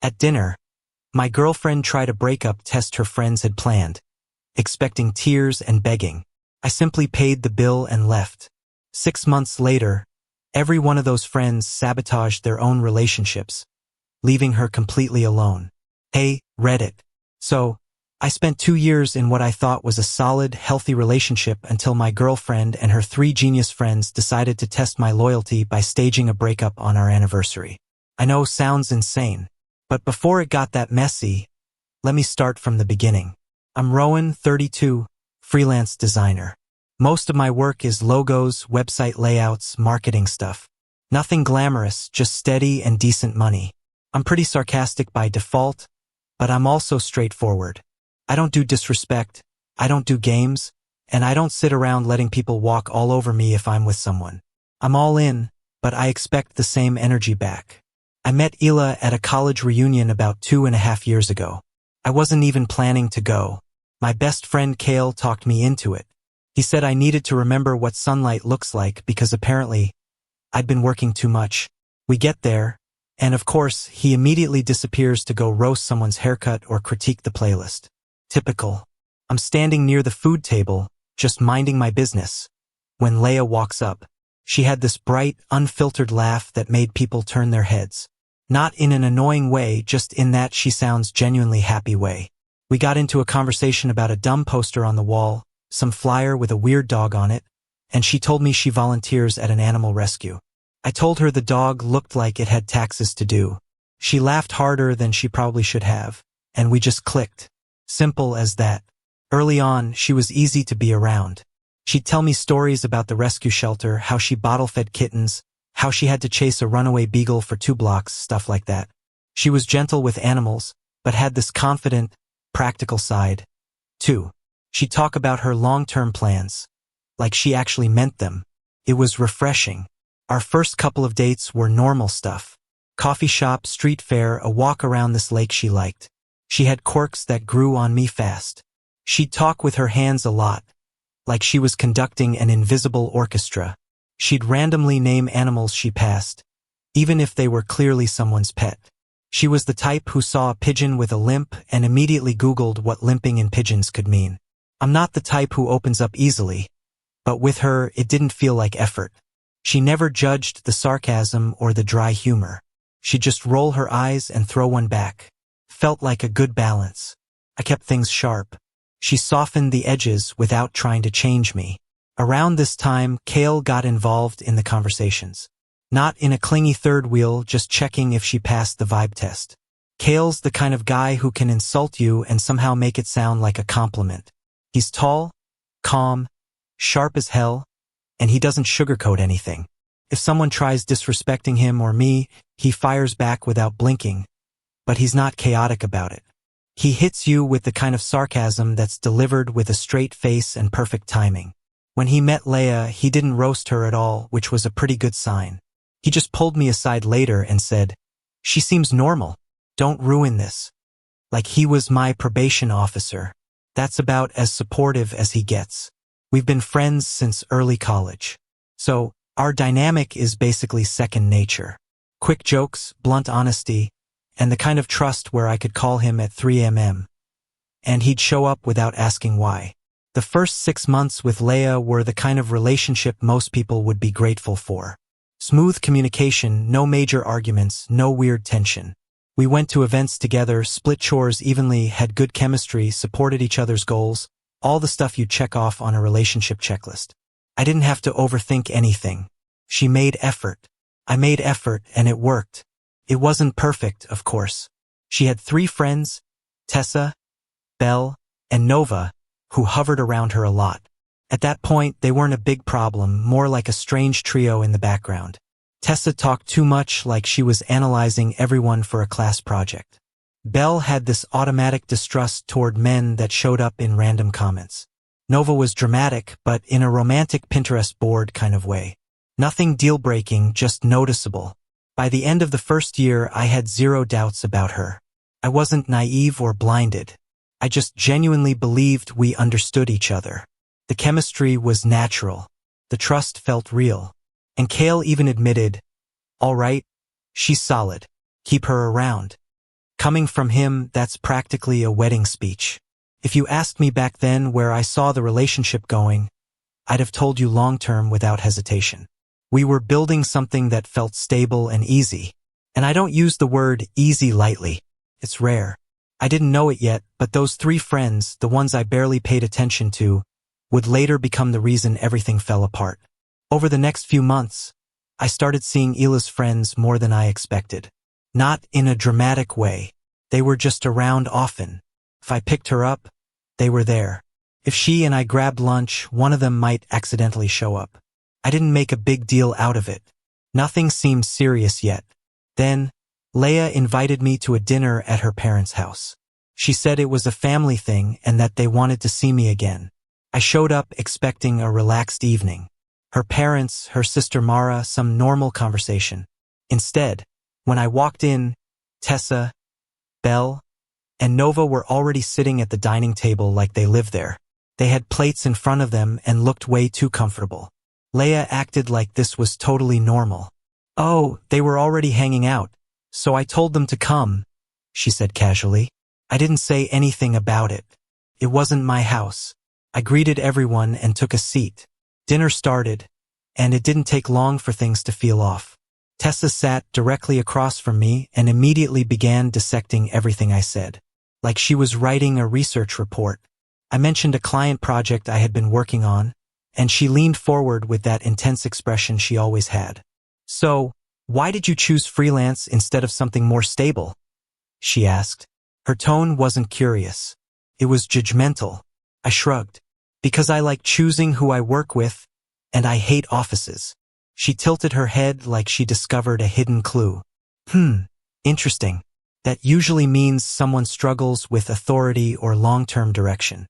At dinner, my girlfriend tried a breakup test her friends had planned, expecting tears and begging. I simply paid the bill and left. 6 months later, every one of those friends sabotaged their own relationships, leaving her completely alone. Hey, Reddit. So, I spent 2 years in what I thought was a solid, healthy relationship until my girlfriend and her 3 genius friends decided to test my loyalty by staging a breakup on our anniversary. I know, sounds insane. But before it got that messy, let me start from the beginning. I'm Rowan, 32, freelance designer. Most of my work is logos, website layouts, marketing stuff. Nothing glamorous, just steady and decent money. I'm pretty sarcastic by default, but I'm also straightforward. I don't do disrespect, I don't do games, and I don't sit around letting people walk all over me if I'm with someone. I'm all in, but I expect the same energy back. I met Ela at a college reunion about 2.5 years ago. I wasn't even planning to go. My best friend Kale talked me into it. He said I needed to remember what sunlight looks like because apparently I'd been working too much. We get there, and of course, he immediately disappears to go roast someone's haircut or critique the playlist. Typical. I'm standing near the food table, just minding my business, when Leia walks up. She had this bright, unfiltered laugh that made people turn their heads. Not in an annoying way, just in that she sounds genuinely happy way. We got into a conversation about a dumb poster on the wall, some flyer with a weird dog on it, and she told me she volunteers at an animal rescue. I told her the dog looked like it had taxes to do. She laughed harder than she probably should have, and we just clicked. Simple as that. Early on, she was easy to be around. She'd tell me stories about the rescue shelter, how she bottle-fed kittens, how she had to chase a runaway beagle for 2 blocks, stuff like that. She was gentle with animals, but had this confident, practical side, too. She'd talk about her long-term plans, like she actually meant them. It was refreshing. Our first couple of dates were normal stuff. Coffee shop, street fair, a walk around this lake she liked. She had quirks that grew on me fast. She'd talk with her hands a lot, like she was conducting an invisible orchestra. She'd randomly name animals she passed, even if they were clearly someone's pet. She was the type who saw a pigeon with a limp and immediately Googled what limping in pigeons could mean. I'm not the type who opens up easily, but with her it didn't feel like effort. She never judged the sarcasm or the dry humor. She'd just roll her eyes and throw one back. Felt like a good balance. I kept things sharp. She softened the edges without trying to change me. Around this time, Kale got involved in the conversations. Not in a clingy third wheel, just checking if she passed the vibe test. Kale's the kind of guy who can insult you and somehow make it sound like a compliment. He's tall, calm, sharp as hell, and he doesn't sugarcoat anything. If someone tries disrespecting him or me, he fires back without blinking, but he's not chaotic about it. He hits you with the kind of sarcasm that's delivered with a straight face and perfect timing. When he met Leia, he didn't roast her at all, which was a pretty good sign. He just pulled me aside later and said, "She seems normal. Don't ruin this." Like he was my probation officer. That's about as supportive as he gets. We've been friends since early college. So, our dynamic is basically second nature. Quick jokes, blunt honesty, and the kind of trust where I could call him at 3 a.m. and he'd show up without asking why. The first 6 months with Leia were the kind of relationship most people would be grateful for. Smooth communication, no major arguments, no weird tension. We went to events together, split chores evenly, had good chemistry, supported each other's goals, all the stuff you check off on a relationship checklist. I didn't have to overthink anything. She made effort. I made effort, and it worked. It wasn't perfect, of course. She had 3 friends, Tessa, Belle, and Nova, who hovered around her a lot. At that point, they weren't a big problem, more like a strange trio in the background. Tessa talked too much, like she was analyzing everyone for a class project. Belle had this automatic distrust toward men that showed up in random comments. Nova was dramatic, but in a romantic Pinterest board kind of way. Nothing deal-breaking, just noticeable. By the end of the first year, I had 0 doubts about her. I wasn't naive or blinded. I just genuinely believed we understood each other. The chemistry was natural. The trust felt real. And Kale even admitted, "All right, she's solid. Keep her around." Coming from him, that's practically a wedding speech. If you asked me back then where I saw the relationship going, I'd have told you long-term without hesitation. We were building something that felt stable and easy. And I don't use the word easy lightly. It's rare. I didn't know it yet, but those 3 friends, the ones I barely paid attention to, would later become the reason everything fell apart. Over the next few months, I started seeing Ila's friends more than I expected. Not in a dramatic way. They were just around often. If I picked her up, they were there. If she and I grabbed lunch, one of them might accidentally show up. I didn't make a big deal out of it. Nothing seemed serious yet. Then, Leia invited me to a dinner at her parents' house. She said it was a family thing and that they wanted to see me again. I showed up expecting a relaxed evening. Her parents, her sister Mara, some normal conversation. Instead, when I walked in, Tessa, Belle, and Nova were already sitting at the dining table like they lived there. They had plates in front of them and looked way too comfortable. Leia acted like this was totally normal. "Oh, they were already hanging out, so I told them to come," she said casually. I didn't say anything about it. It wasn't my house. I greeted everyone and took a seat. Dinner started, and it didn't take long for things to feel off. Tessa sat directly across from me and immediately began dissecting everything I said, like she was writing a research report. I mentioned a client project I had been working on, and she leaned forward with that intense expression she always had. "So, why did you choose freelance instead of something more stable?" she asked. Her tone wasn't curious. It was judgmental. I shrugged. "Because I like choosing who I work with, and I hate offices." She tilted her head like she discovered a hidden clue. Interesting. That usually means someone struggles with authority or long-term direction.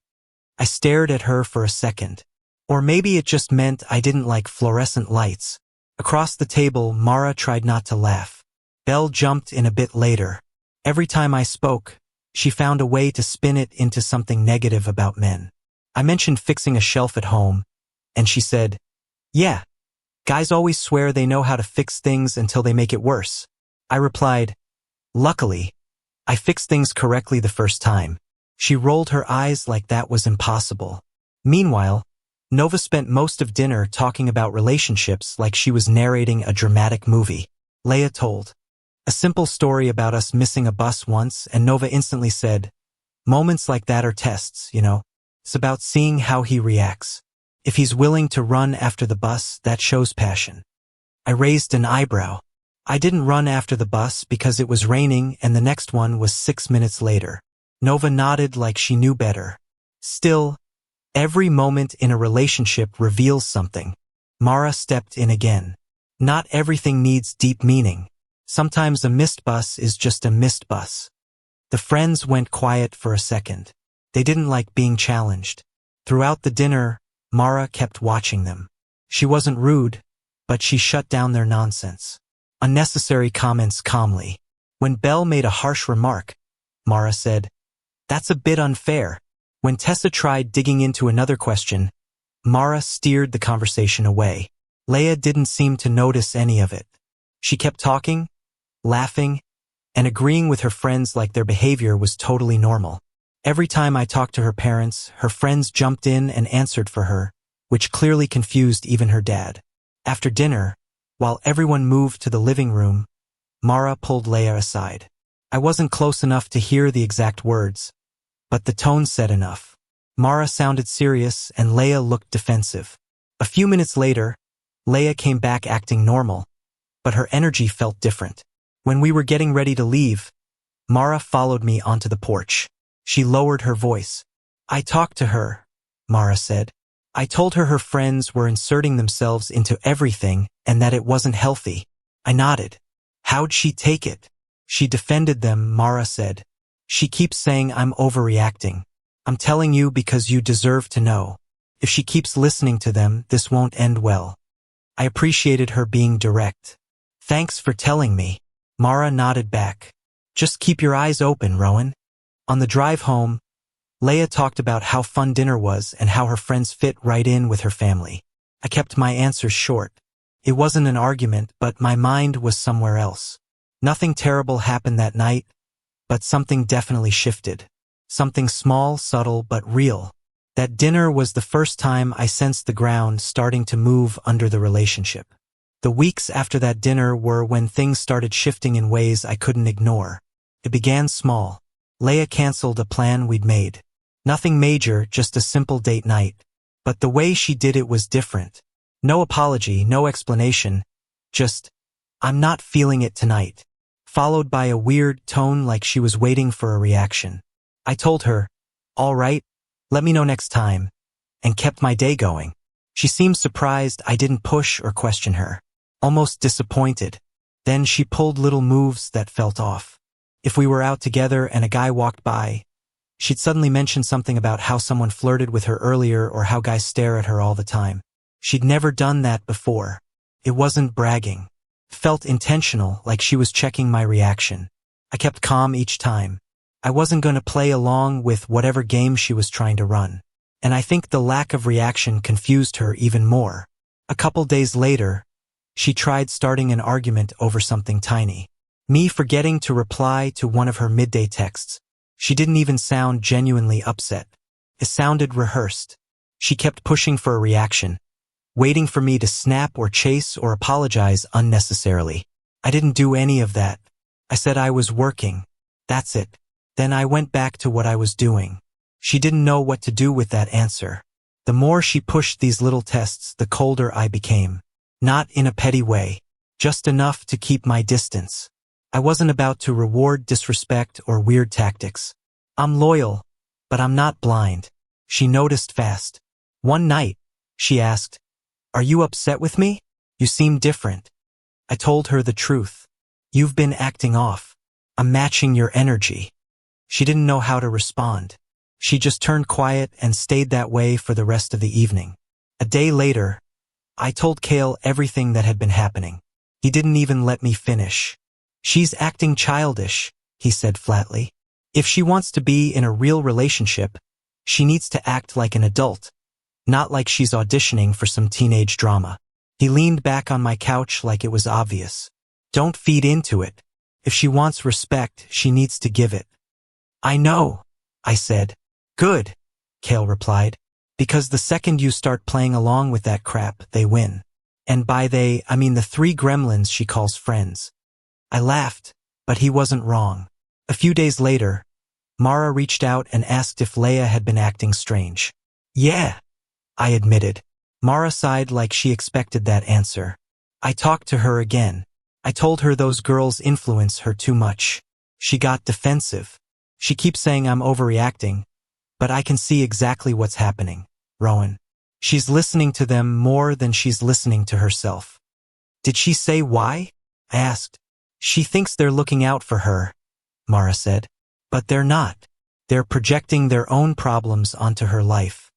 I stared at her for a second. Or maybe it just meant I didn't like fluorescent lights. Across the table, Mara tried not to laugh. Belle jumped in a bit later. Every time I spoke, she found a way to spin it into something negative about men. I mentioned fixing a shelf at home, and she said, "Yeah, guys always swear they know how to fix things until they make it worse." I replied, "Luckily, I fixed things correctly the first time." She rolled her eyes like that was impossible. Meanwhile, Nova spent most of dinner talking about relationships like she was narrating a dramatic movie. Leia told a simple story about us missing a bus once, and Nova instantly said, "Moments like that are tests, you know. It's about seeing how he reacts. If he's willing to run after the bus, that shows passion." I raised an eyebrow. I didn't run after the bus because it was raining and the next one was 6 minutes later. Nova nodded like she knew better. Still, every moment in a relationship reveals something. Mara stepped in again. Not everything needs deep meaning. Sometimes a missed bus is just a missed bus. The friends went quiet for a second. They didn't like being challenged. Throughout the dinner, Mara kept watching them. She wasn't rude, but she shut down their nonsense. Unnecessary comments calmly. When Belle made a harsh remark, Mara said, "That's a bit unfair." When Tessa tried digging into another question, Mara steered the conversation away. Leia didn't seem to notice any of it. She kept talking, laughing, and agreeing with her friends like their behavior was totally normal. Every time I talked to her parents, her friends jumped in and answered for her, which clearly confused even her dad. After dinner, while everyone moved to the living room, Mara pulled Leia aside. I wasn't close enough to hear the exact words, but the tone said enough. Mara sounded serious and Leia looked defensive. A few minutes later, Leia came back acting normal, but her energy felt different. When we were getting ready to leave, Mara followed me onto the porch. She lowered her voice. "I talked to her," Mara said. "I told her her friends were inserting themselves into everything and that it wasn't healthy." I nodded. "How'd she take it?" "She defended them," Mara said. "She keeps saying I'm overreacting. I'm telling you because you deserve to know. If she keeps listening to them, this won't end well." I appreciated her being direct. "Thanks for telling me." Mara nodded back. "Just keep your eyes open, Rowan." On the drive home, Leia talked about how fun dinner was and how her friends fit right in with her family. I kept my answers short. It wasn't an argument, but my mind was somewhere else. Nothing terrible happened that night, but something definitely shifted. Something small, subtle, but real. That dinner was the first time I sensed the ground starting to move under the relationship. The weeks after that dinner were when things started shifting in ways I couldn't ignore. It began small. Leia canceled a plan we'd made. Nothing major, just a simple date night. But the way she did it was different. No apology, no explanation. Just, "I'm not feeling it tonight." Followed by a weird tone like she was waiting for a reaction. I told her, "All right, let me know next time," and kept my day going. She seemed surprised I didn't push or question her. Almost disappointed. Then she pulled little moves that felt off. If we were out together and a guy walked by, she'd suddenly mention something about how someone flirted with her earlier or how guys stare at her all the time. She'd never done that before. It wasn't bragging. It felt intentional, like she was checking my reaction. I kept calm each time. I wasn't going to play along with whatever game she was trying to run. And I think the lack of reaction confused her even more. A couple days later, she tried starting an argument over something tiny. Me forgetting to reply to one of her midday texts. She didn't even sound genuinely upset. It sounded rehearsed. She kept pushing for a reaction, waiting for me to snap or chase or apologize unnecessarily. I didn't do any of that. I said I was working. That's it. Then I went back to what I was doing. She didn't know what to do with that answer. The more she pushed these little tests, the colder I became. Not in a petty way, just enough to keep my distance. I wasn't about to reward disrespect or weird tactics. I'm loyal, but I'm not blind. She noticed fast. One night, she asked, "Are you upset with me? You seem different." I told her the truth. "You've been acting off. I'm matching your energy." She didn't know how to respond. She just turned quiet and stayed that way for the rest of the evening. A day later, I told Cale everything that had been happening. He didn't even let me finish. "She's acting childish," he said flatly. "If she wants to be in a real relationship, she needs to act like an adult, not like she's auditioning for some teenage drama." He leaned back on my couch like it was obvious. "Don't feed into it. If she wants respect, she needs to give it." "I know," I said. "Good," Cale replied. "Because the second you start playing along with that crap, they win. And by they, I mean the 3 gremlins she calls friends." I laughed, but he wasn't wrong. A few days later, Mara reached out and asked if Leia had been acting strange. "Yeah," I admitted. Mara sighed like she expected that answer. I talked to her again. I told her those girls influence her too much. She got defensive. "She keeps saying I'm overreacting, but I can see exactly what's happening, Rowan. She's listening to them more than she's listening to herself." "Did she say why?" I asked. "She thinks they're looking out for her," Mara said. "But they're not. They're projecting their own problems onto her life."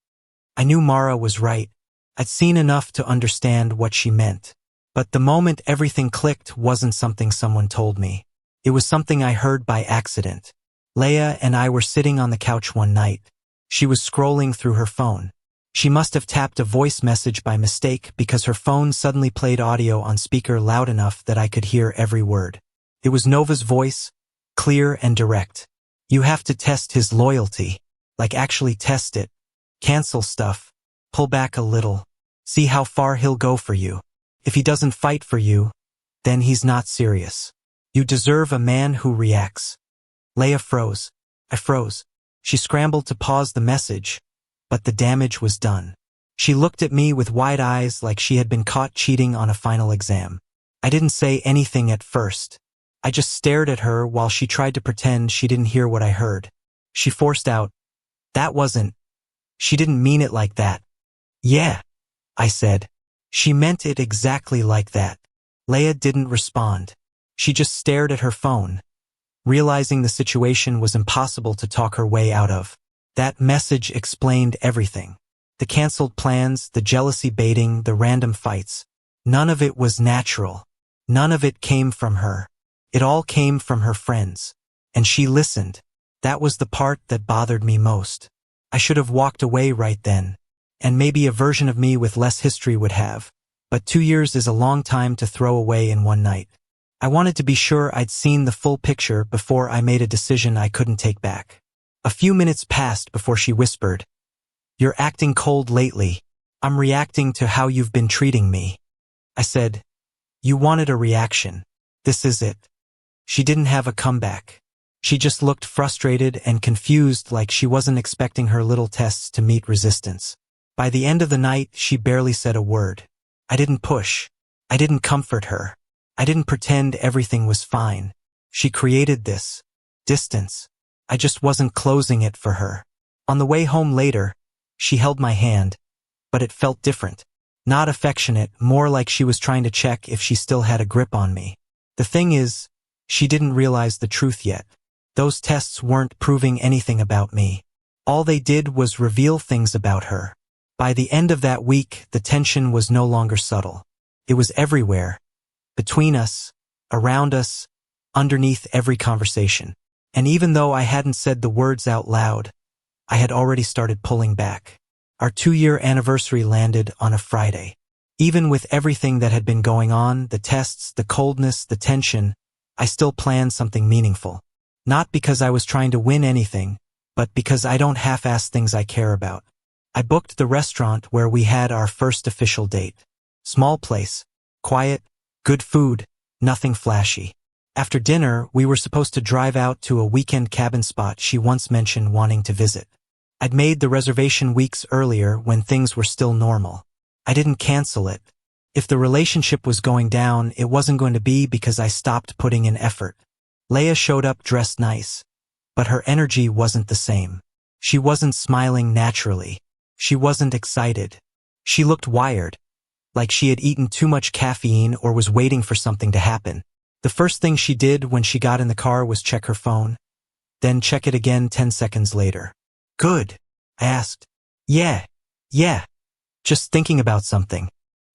I knew Mara was right. I'd seen enough to understand what she meant. But the moment everything clicked wasn't something someone told me. It was something I heard by accident. Leia and I were sitting on the couch one night. She was scrolling through her phone. She must have tapped a voice message by mistake because her phone suddenly played audio on speaker loud enough that I could hear every word. It was Nova's voice, clear and direct. "You have to test his loyalty. Like actually test it. Cancel stuff. Pull back a little. See how far he'll go for you. If he doesn't fight for you, then he's not serious. You deserve a man who reacts." Leia froze. I froze. She scrambled to pause the message, but the damage was done. She looked at me with wide eyes like she had been caught cheating on a final exam. I didn't say anything at first. I just stared at her while she tried to pretend she didn't hear what I heard. She forced out, "That wasn't. She didn't mean it like that." "Yeah," I said. "She meant it exactly like that." Leia didn't respond. She just stared at her phone, realizing the situation was impossible to talk her way out of. That message explained everything. The canceled plans, the jealousy baiting, the random fights. None of it was natural. None of it came from her. It all came from her friends. And she listened. That was the part that bothered me most. I should have walked away right then. And maybe a version of me with less history would have. But 2 years is a long time to throw away in one night. I wanted to be sure I'd seen the full picture before I made a decision I couldn't take back. A few minutes passed before she whispered, "You're acting cold lately. I'm reacting to how you've been treating me." I said, "You wanted a reaction. This is it." She didn't have a comeback. She just looked frustrated and confused, like she wasn't expecting her little tests to meet resistance. By the end of the night, she barely said a word. I didn't push. I didn't comfort her. I didn't pretend everything was fine. She created this distance. I just wasn't closing it for her. On the way home later, she held my hand, but it felt different. Not affectionate, more like she was trying to check if she still had a grip on me. The thing is, she didn't realize the truth yet. Those tests weren't proving anything about me. All they did was reveal things about her. By the end of that week, the tension was no longer subtle. It was everywhere. Between us, around us, underneath every conversation. And even though I hadn't said the words out loud, I had already started pulling back. Our 2-year anniversary landed on a Friday. Even with everything that had been going on, the tests, the coldness, the tension, I still planned something meaningful. Not because I was trying to win anything, but because I don't half-ass things I care about. I booked the restaurant where we had our first official date. Small place, quiet, good food, nothing flashy. After dinner, we were supposed to drive out to a weekend cabin spot she once mentioned wanting to visit. I'd made the reservation weeks earlier when things were still normal. I didn't cancel it. If the relationship was going down, it wasn't going to be because I stopped putting in effort. Leia showed up dressed nice, but her energy wasn't the same. She wasn't smiling naturally. She wasn't excited. She looked wired, like she had eaten too much caffeine or was waiting for something to happen. The first thing she did when she got in the car was check her phone, then check it again 10 seconds later. "Good?" I asked. Yeah. Just thinking about something."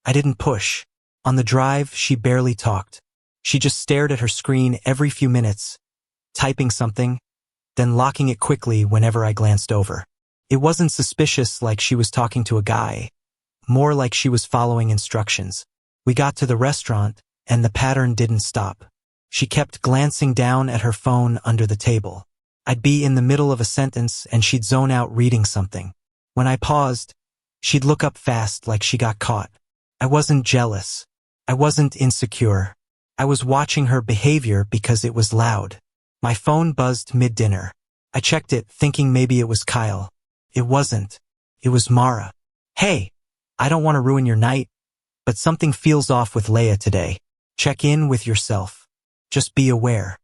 I didn't push. On the drive, she barely talked. She just stared at her screen every few minutes, typing something, then locking it quickly whenever I glanced over. It wasn't suspicious like she was talking to a guy, more like she was following instructions. We got to the restaurant, and the pattern didn't stop. She kept glancing down at her phone under the table. I'd be in the middle of a sentence and she'd zone out reading something. When I paused, she'd look up fast like she got caught. I wasn't jealous. I wasn't insecure. I was watching her behavior because it was loud. My phone buzzed mid-dinner. I checked it, thinking maybe it was Kyle. It wasn't. It was Mara. "Hey, I don't want to ruin your night, but something feels off with Leia today. Check in with yourself. Just be aware."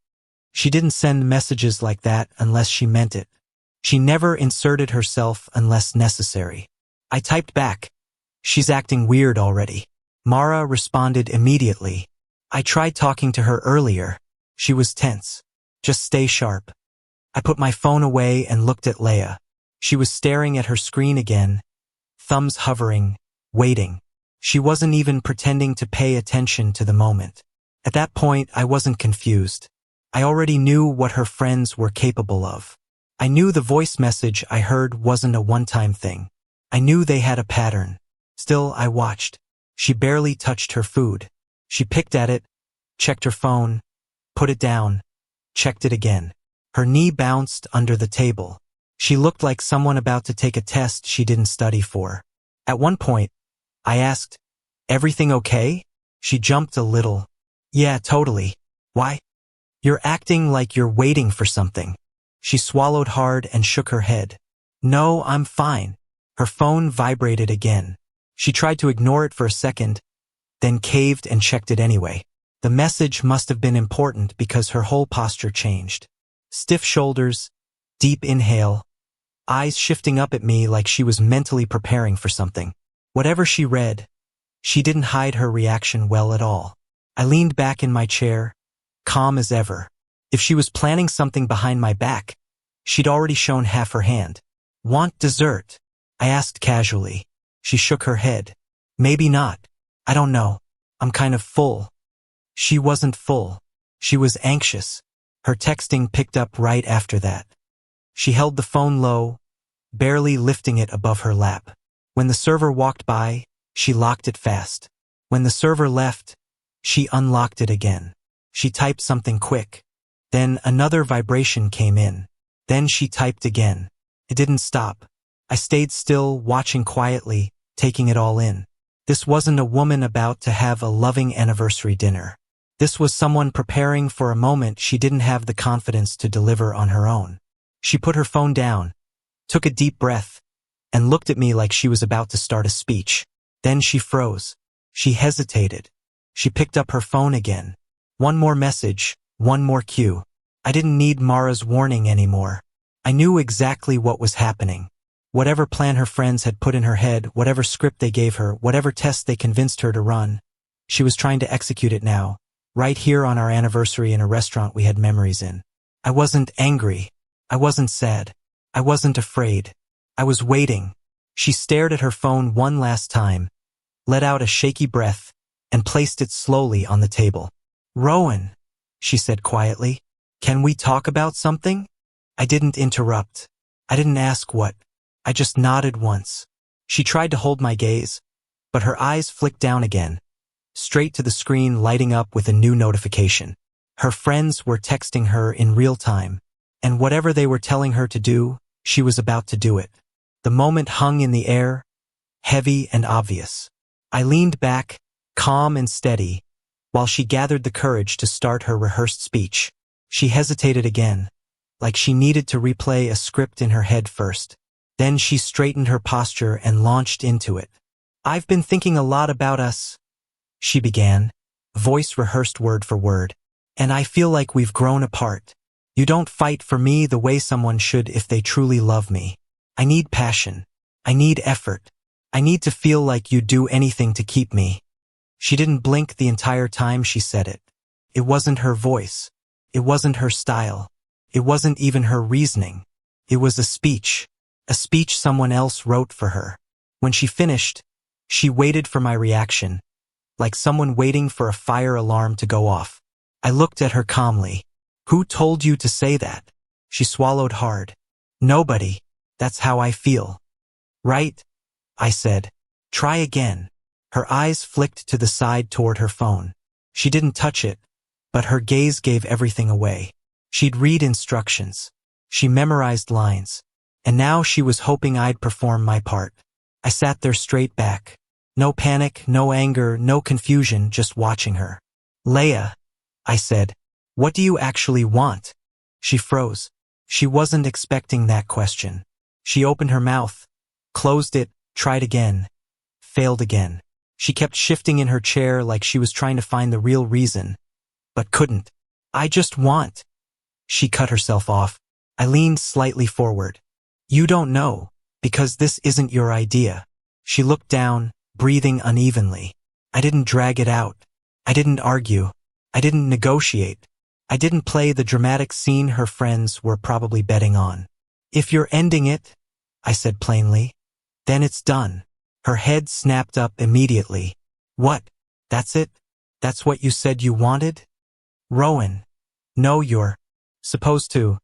She didn't send messages like that unless she meant it. She never inserted herself unless necessary. I typed back, "She's acting weird already." Mara responded immediately. "I tried talking to her earlier. She was tense. Just stay sharp." I put my phone away and looked at Leia. She was staring at her screen again, thumbs hovering, waiting. She wasn't even pretending to pay attention to the moment. At that point, I wasn't confused. I already knew what her friends were capable of. I knew the voice message I heard wasn't a one-time thing. I knew they had a pattern. Still, I watched. She barely touched her food. She picked at it, checked her phone, put it down, checked it again. Her knee bounced under the table. She looked like someone about to take a test she didn't study for. At one point, I asked, "Everything okay?" She jumped a little. "Yeah, totally. Why?" "You're acting like you're waiting for something." She swallowed hard and shook her head. "No, I'm fine." Her phone vibrated again. She tried to ignore it for a second, then caved and checked it anyway. The message must have been important because her whole posture changed. Stiff shoulders, deep inhale, eyes shifting up at me like she was mentally preparing for something. Whatever she read, she didn't hide her reaction well at all. I leaned back in my chair, calm as ever. If she was planning something behind my back, she'd already shown half her hand. "Want dessert?" I asked casually. She shook her head. "Maybe not. I don't know. I'm kind of full." She wasn't full. She was anxious. Her texting picked up right after that. She held the phone low, barely lifting it above her lap. When the server walked by, she locked it fast. When the server left, she unlocked it again. She typed something quick. Then another vibration came in. Then she typed again. It didn't stop. I stayed still, watching quietly, taking it all in. This wasn't a woman about to have a loving anniversary dinner. This was someone preparing for a moment she didn't have the confidence to deliver on her own. She put her phone down, took a deep breath, and looked at me like she was about to start a speech. Then she froze. She hesitated. She picked up her phone again. One more message, one more cue. I didn't need Mara's warning anymore. I knew exactly what was happening. Whatever plan her friends had put in her head, whatever script they gave her, whatever test they convinced her to run, she was trying to execute it now, right here on our anniversary in a restaurant we had memories in. I wasn't angry. I wasn't sad. I wasn't afraid. I was waiting. She stared at her phone one last time, let out a shaky breath, and placed it slowly on the table. "Rowan," she said quietly, "can we talk about something?" I didn't interrupt. I didn't ask what. I just nodded once. She tried to hold my gaze, but her eyes flicked down again, straight to the screen, lighting up with a new notification. Her friends were texting her in real time, and whatever they were telling her to do, she was about to do it. The moment hung in the air, heavy and obvious. I leaned back, calm and steady, while she gathered the courage to start her rehearsed speech. She hesitated again, like she needed to replay a script in her head first. Then she straightened her posture and launched into it. "I've been thinking a lot about us," she began, voice rehearsed word for word. "And I feel like we've grown apart. You don't fight for me the way someone should if they truly love me. I need passion. I need effort. I need to feel like you'd do anything to keep me." She didn't blink the entire time she said it. It wasn't her voice. It wasn't her style. It wasn't even her reasoning. It was a speech someone else wrote for her. When she finished, she waited for my reaction, like someone waiting for a fire alarm to go off. I looked at her calmly. "Who told you to say that?" She swallowed hard. "Nobody. That's how I feel." "Right?" I said. "Try again." Her eyes flicked to the side toward her phone. She didn't touch it, but her gaze gave everything away. She'd read instructions. She memorized lines. And now she was hoping I'd perform my part. I sat there straight back. No panic, no anger, no confusion, just watching her. "Leia," I said, "what do you actually want?" She froze. She wasn't expecting that question. She opened her mouth, closed it, tried again, failed again. She kept shifting in her chair like she was trying to find the real reason, but couldn't. "I just want." She cut herself off. I leaned slightly forward. "You don't know, because this isn't your idea." She looked down, breathing unevenly. I didn't drag it out. I didn't argue. I didn't negotiate. I didn't play the dramatic scene her friends were probably betting on. "If you're ending it," I said plainly, "then it's done." Her head snapped up immediately. "What? That's it? That's what you said you wanted?" "Rowan, no, you're supposed to."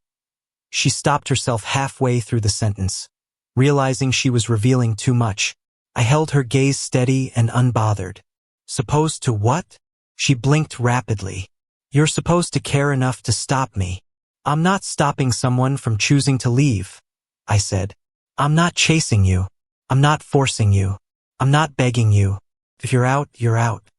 She stopped herself halfway through the sentence, realizing she was revealing too much. I held her gaze steady and unbothered. "Supposed to what?" She blinked rapidly. "You're supposed to care enough to stop me." "I'm not stopping someone from choosing to leave," I said. "I'm not chasing you. I'm not forcing you. I'm not begging you. If you're out, you're out."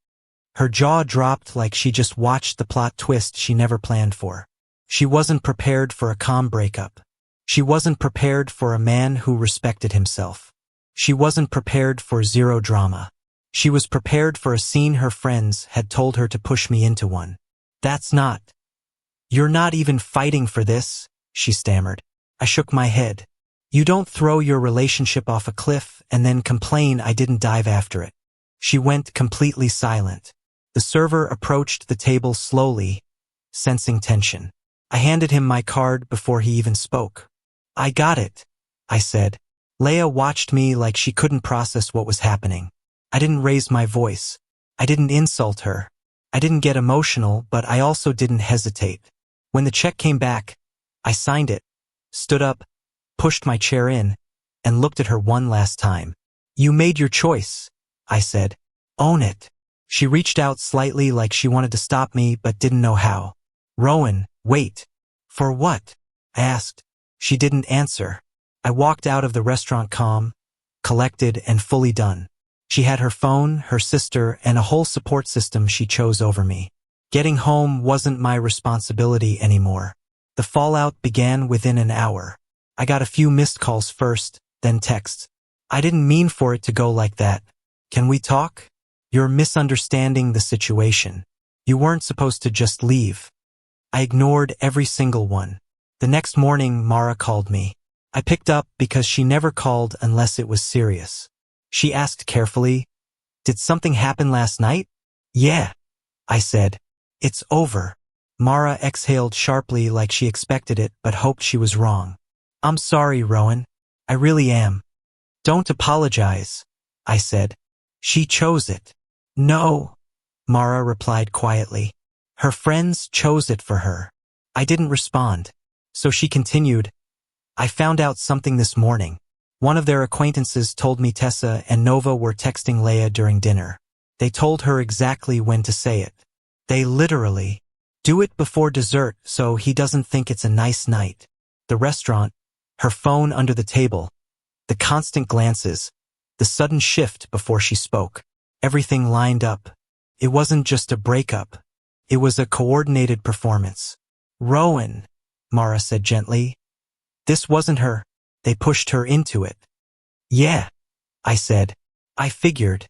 Her jaw dropped like she just watched the plot twist she never planned for. She wasn't prepared for a calm breakup. She wasn't prepared for a man who respected himself. She wasn't prepared for zero drama. She was prepared for a scene her friends had told her to push me into one. "That's not. You're not even fighting for this," she stammered. I shook my head. "You don't throw your relationship off a cliff and then complain I didn't dive after it." She went completely silent. The server approached the table slowly, sensing tension. I handed him my card before he even spoke. "I got it," I said. Leia watched me like she couldn't process what was happening. I didn't raise my voice. I didn't insult her. I didn't get emotional, but I also didn't hesitate. When the check came back, I signed it, stood up, pushed my chair in, and looked at her one last time. "You made your choice," I said. "Own it." She reached out slightly like she wanted to stop me but didn't know how. Rowan, wait. For what? I asked. She didn't answer. I walked out of the restaurant calm, collected, and fully done. She had her phone, her sister, and a whole support system she chose over me. Getting home wasn't my responsibility anymore. The fallout began within an hour. I got a few missed calls first, then texts. I didn't mean for it to go like that. Can we talk? You're misunderstanding the situation. You weren't supposed to just leave. I ignored every single one. The next morning, Mara called me. I picked up because she never called unless it was serious. She asked carefully, "Did something happen last night?" "Yeah," I said. "It's over." Mara exhaled sharply like she expected it but hoped she was wrong. "I'm sorry, Rowan. I really am." "Don't apologize," I said. "She chose it." "No," Mara replied quietly. "Her friends chose it for her." I didn't respond. So she continued, "I found out something this morning. One of their acquaintances told me Tessa and Nova were texting Leia during dinner. They told her exactly when to say it. They literally do it before dessert so he doesn't think it's a nice night. The restaurant, her phone under the table, the constant glances, the sudden shift before she spoke. Everything lined up. It wasn't just a breakup. It was a coordinated performance. "Rowan," Mara said gently. "This wasn't her. They pushed her into it." "Yeah," I said. "I figured.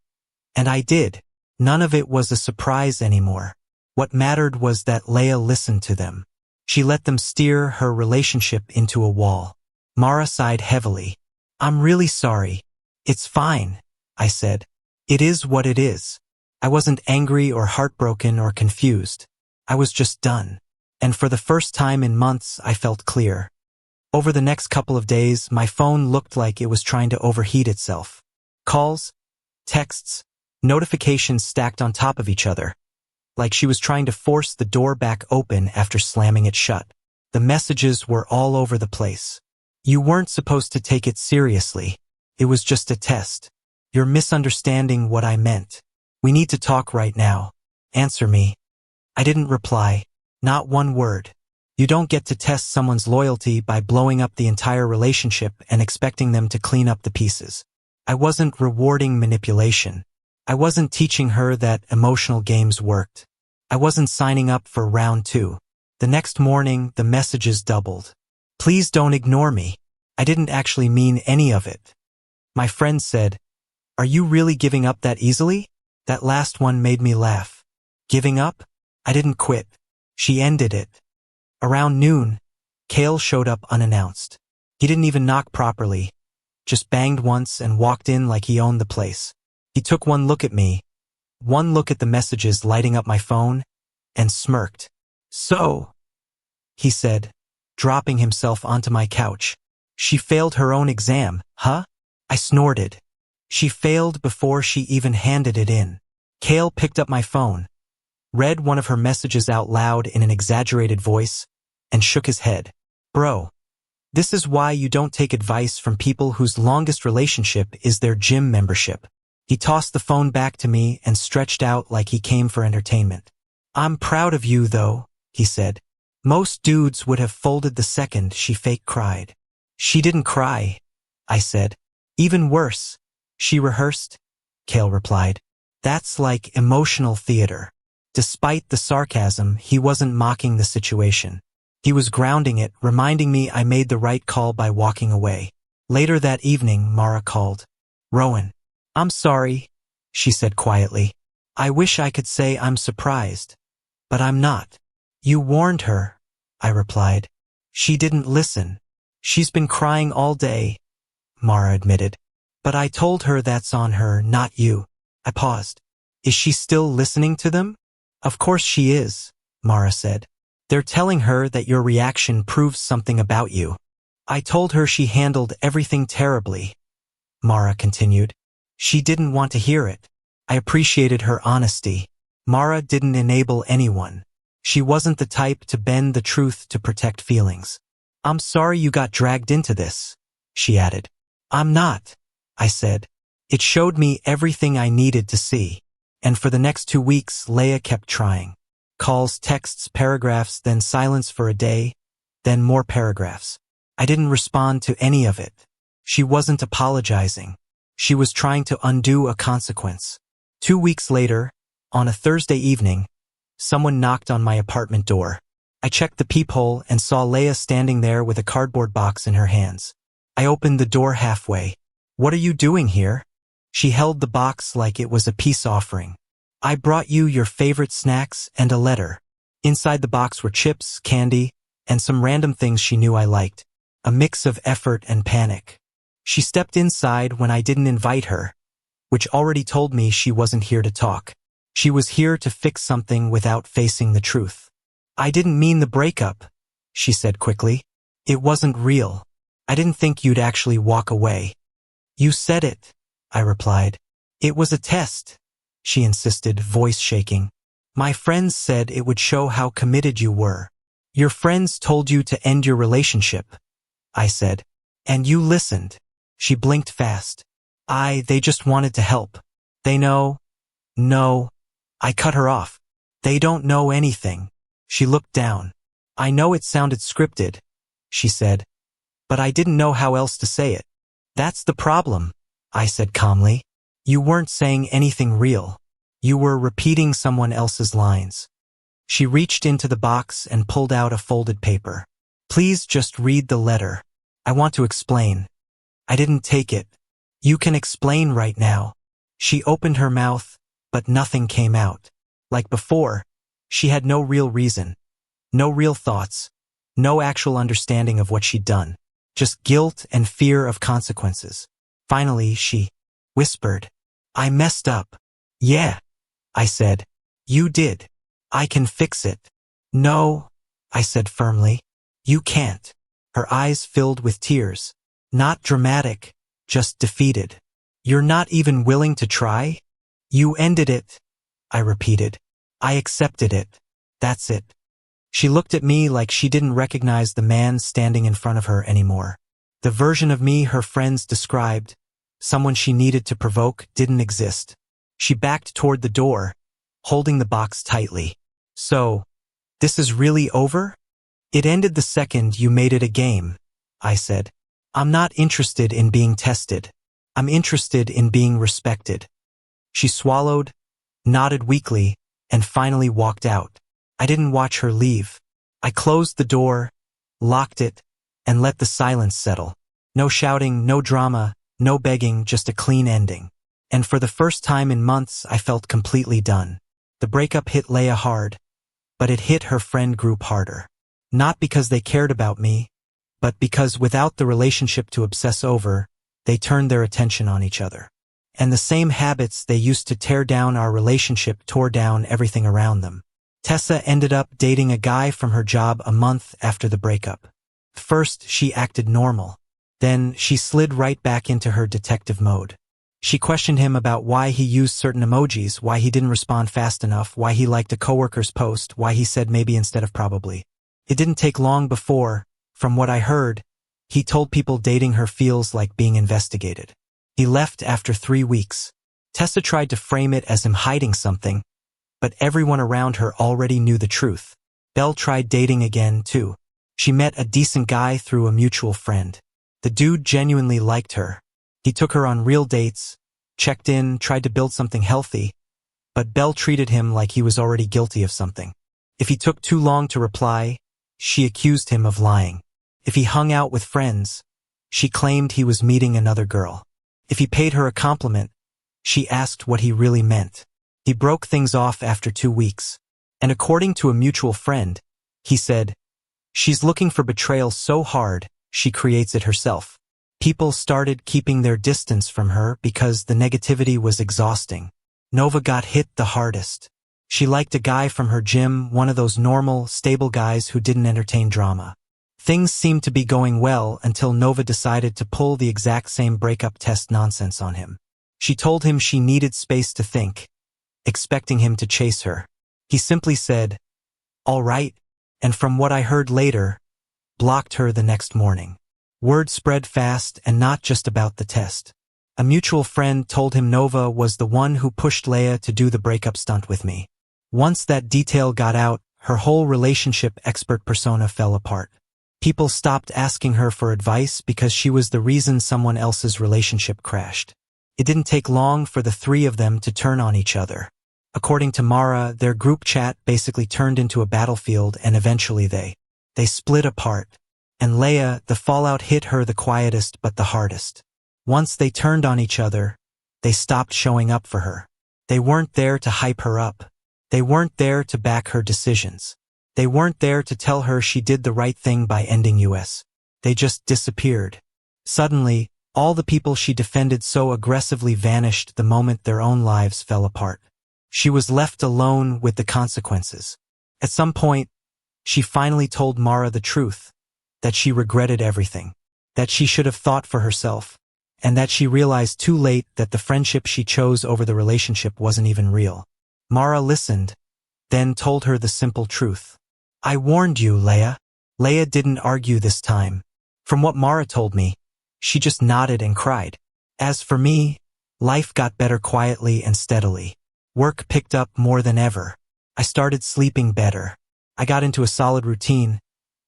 And I did." None of it was a surprise anymore. What mattered was that Leia listened to them. She let them steer her relationship into a wall. Mara sighed heavily. "I'm really sorry." "It's fine," I said. "It is what it is." I wasn't angry or heartbroken or confused. I was just done. And for the first time in months, I felt clear. Over the next couple of days, my phone looked like it was trying to overheat itself. Calls, texts, notifications stacked on top of each other, like she was trying to force the door back open after slamming it shut. The messages were all over the place. "You weren't supposed to take it seriously. It was just a test. You're misunderstanding what I meant. We need to talk right now. Answer me." I didn't reply. Not one word. You don't get to test someone's loyalty by blowing up the entire relationship and expecting them to clean up the pieces. I wasn't rewarding manipulation. I wasn't teaching her that emotional games worked. I wasn't signing up for round 2. The next morning, the messages doubled. "Please don't ignore me. I didn't actually mean any of it." My friend said, "Are you really giving up that easily?" That last one made me laugh. Giving up? I didn't quit. She ended it. Around noon, Cale showed up unannounced. He didn't even knock properly, just banged once and walked in like he owned the place. He took one look at me, one look at the messages lighting up my phone, and smirked. "So," he said, dropping himself onto my couch. "She failed her own exam, huh?" I snorted. She failed before she even handed it in. Cale picked up my phone, read one of her messages out loud in an exaggerated voice, and shook his head. "Bro, this is why you don't take advice from people whose longest relationship is their gym membership." He tossed the phone back to me and stretched out like he came for entertainment. "I'm proud of you, though," he said. "Most dudes would have folded the second she fake cried." "She didn't cry," I said. "Even worse, she rehearsed," Cale replied. "That's like emotional theater." Despite the sarcasm, he wasn't mocking the situation. He was grounding it, reminding me I made the right call by walking away. Later that evening, Mara called. "Rowan, I'm sorry," she said quietly. "I wish I could say I'm surprised, but I'm not." "You warned her," I replied. "She didn't listen." "She's been crying all day," Mara admitted. "But I told her that's on her, not you." I paused. "Is she still listening to them?" "Of course she is," Mara said. "They're telling her that your reaction proves something about you." "I told her she handled everything terribly," Mara continued. "She didn't want to hear it." I appreciated her honesty. Mara didn't enable anyone. She wasn't the type to bend the truth to protect feelings. "I'm sorry you got dragged into this," she added. "I'm not," I said. "It showed me everything I needed to see." And for the next 2 weeks, Leia kept trying. Calls, texts, paragraphs, then silence for a day, then more paragraphs. I didn't respond to any of it. She wasn't apologizing. She was trying to undo a consequence. 2 weeks later, on a Thursday evening, someone knocked on my apartment door. I checked the peephole and saw Leia standing there with a cardboard box in her hands. I opened the door halfway. "What are you doing here?" She held the box like it was a peace offering. "I brought you your favorite snacks and a letter." Inside the box were chips, candy, and some random things she knew I liked. A mix of effort and panic. She stepped inside when I didn't invite her, which already told me she wasn't here to talk. She was here to fix something without facing the truth. "I didn't mean the breakup," she said quickly. "It wasn't real. I didn't think you'd actually walk away." "You said it," I replied. "It was a test," she insisted, voice shaking. "My friends said it would show how committed you were." "Your friends told you to end your relationship," I said. "And you listened." She blinked fast. They just wanted to help. They know." "No." I cut her off. "They don't know anything." She looked down. "I know it sounded scripted," she said, "but I didn't know how else to say it." "That's the problem," I said calmly. "You weren't saying anything real. You were repeating someone else's lines." She reached into the box and pulled out a folded paper. "Please just read the letter. I want to explain." I didn't take it. "You can explain right now." She opened her mouth, but nothing came out. Like before, she had no real reason, no real thoughts, no actual understanding of what she'd done. Just guilt and fear of consequences. Finally, she whispered, "I messed up." "Yeah," I said. "You did. I can fix it." "No," I said firmly. "You can't." Her eyes filled with tears. Not dramatic, just defeated. "You're not even willing to try?" "You ended it," I repeated. "I accepted it. That's it." She looked at me like she didn't recognize the man standing in front of her anymore. The version of me her friends described, someone she needed to provoke, didn't exist. She backed toward the door, holding the box tightly. "So, this is really over?" "It ended the second you made it a game," I said. "I'm not interested in being tested. I'm interested in being respected." She swallowed, nodded weakly, and finally walked out. I didn't watch her leave. I closed the door, locked it, and let the silence settle. No shouting, no drama, no begging, just a clean ending. And for the first time in months, I felt completely done. The breakup hit Leia hard, but it hit her friend group harder. Not because they cared about me, but because without the relationship to obsess over, they turned their attention on each other. And the same habits they used to tear down our relationship tore down everything around them. Tessa ended up dating a guy from her job a month after the breakup. First, she acted normal. Then, she slid right back into her detective mode. She questioned him about why he used certain emojis, why he didn't respond fast enough, why he liked a coworker's post, why he said maybe instead of probably. It didn't take long before, from what I heard, he told people dating her feels like being investigated. He left after 3 weeks. Tessa tried to frame it as him hiding something, but everyone around her already knew the truth. Belle tried dating again, too. She met a decent guy through a mutual friend. The dude genuinely liked her. He took her on real dates, checked in, tried to build something healthy, but Belle treated him like he was already guilty of something. If he took too long to reply, she accused him of lying. If he hung out with friends, she claimed he was meeting another girl. If he paid her a compliment, she asked what he really meant. He broke things off after 2 weeks. And according to a mutual friend, he said, "She's looking for betrayal so hard, she creates it herself." People started keeping their distance from her because the negativity was exhausting. Nova got hit the hardest. She liked a guy from her gym, one of those normal, stable guys who didn't entertain drama. Things seemed to be going well until Nova decided to pull the exact same breakup test nonsense on him. She told him she needed space to think, expecting him to chase her. He simply said, "All right," and from what I heard later, blocked her the next morning. Word spread fast, and not just about the test. A mutual friend told him Nova was the one who pushed Leia to do the breakup stunt with me. Once that detail got out, her whole relationship expert persona fell apart. People stopped asking her for advice because she was the reason someone else's relationship crashed. It didn't take long for the three of them to turn on each other. According to Mara, their group chat basically turned into a battlefield, and eventually they split apart. And Leia, the fallout hit her the quietest but the hardest. Once they turned on each other, they stopped showing up for her. They weren't there to hype her up. They weren't there to back her decisions. They weren't there to tell her she did the right thing by ending US. They just disappeared. Suddenly, all the people she defended so aggressively vanished the moment their own lives fell apart. She was left alone with the consequences. At some point, she finally told Mara the truth, that she regretted everything, that she should have thought for herself, and that she realized too late that the friendship she chose over the relationship wasn't even real. Mara listened, then told her the simple truth. "I warned you, Leia." Leia didn't argue this time. From what Mara told me, she just nodded and cried. As for me, life got better quietly and steadily. Work picked up more than ever. I started sleeping better. I got into a solid routine,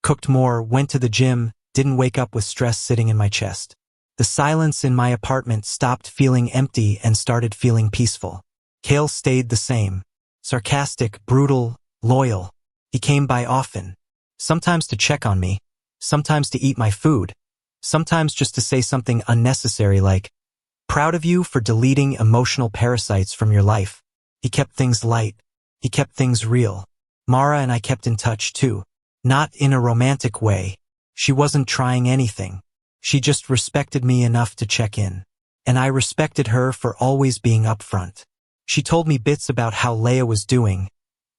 cooked more, went to the gym, didn't wake up with stress sitting in my chest. The silence in my apartment stopped feeling empty and started feeling peaceful. Kale stayed the same. Sarcastic, brutal, loyal. He came by often. Sometimes to check on me, sometimes to eat my food, sometimes just to say something unnecessary like, "Proud of you for deleting emotional parasites from your life." He kept things light. He kept things real. Mara and I kept in touch too. Not in a romantic way. She wasn't trying anything. She just respected me enough to check in. And I respected her for always being upfront. She told me bits about how Leia was doing,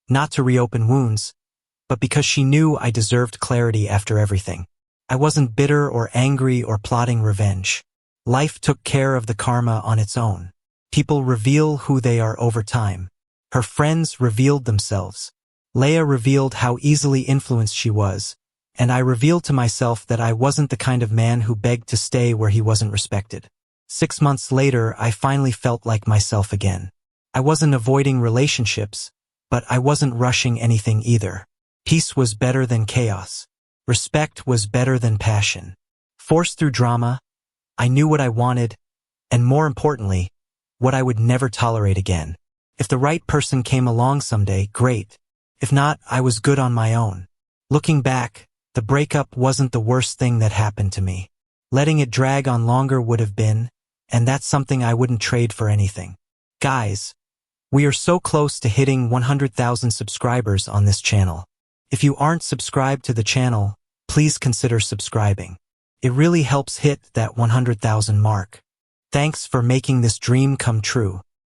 not to reopen wounds, but because she knew I deserved clarity after everything. I wasn't bitter or angry or plotting revenge. Life took care of the karma on its own. People reveal who they are over time. Her friends revealed themselves. Leia revealed how easily influenced she was, and I revealed to myself that I wasn't the kind of man who begged to stay where he wasn't respected. 6 months later, I finally felt like myself again. I wasn't avoiding relationships, but I wasn't rushing anything either. Peace was better than chaos. Respect was better than passion. Forced through drama, I knew what I wanted, and more importantly, what I would never tolerate again. If the right person came along someday, great. If not, I was good on my own. Looking back, the breakup wasn't the worst thing that happened to me. Letting it drag on longer would have been, and that's something I wouldn't trade for anything. Guys, we are so close to hitting 100,000 subscribers on this channel. If you aren't subscribed to the channel, please consider subscribing. It really helps hit that 100,000 mark. Thanks for making this dream come true.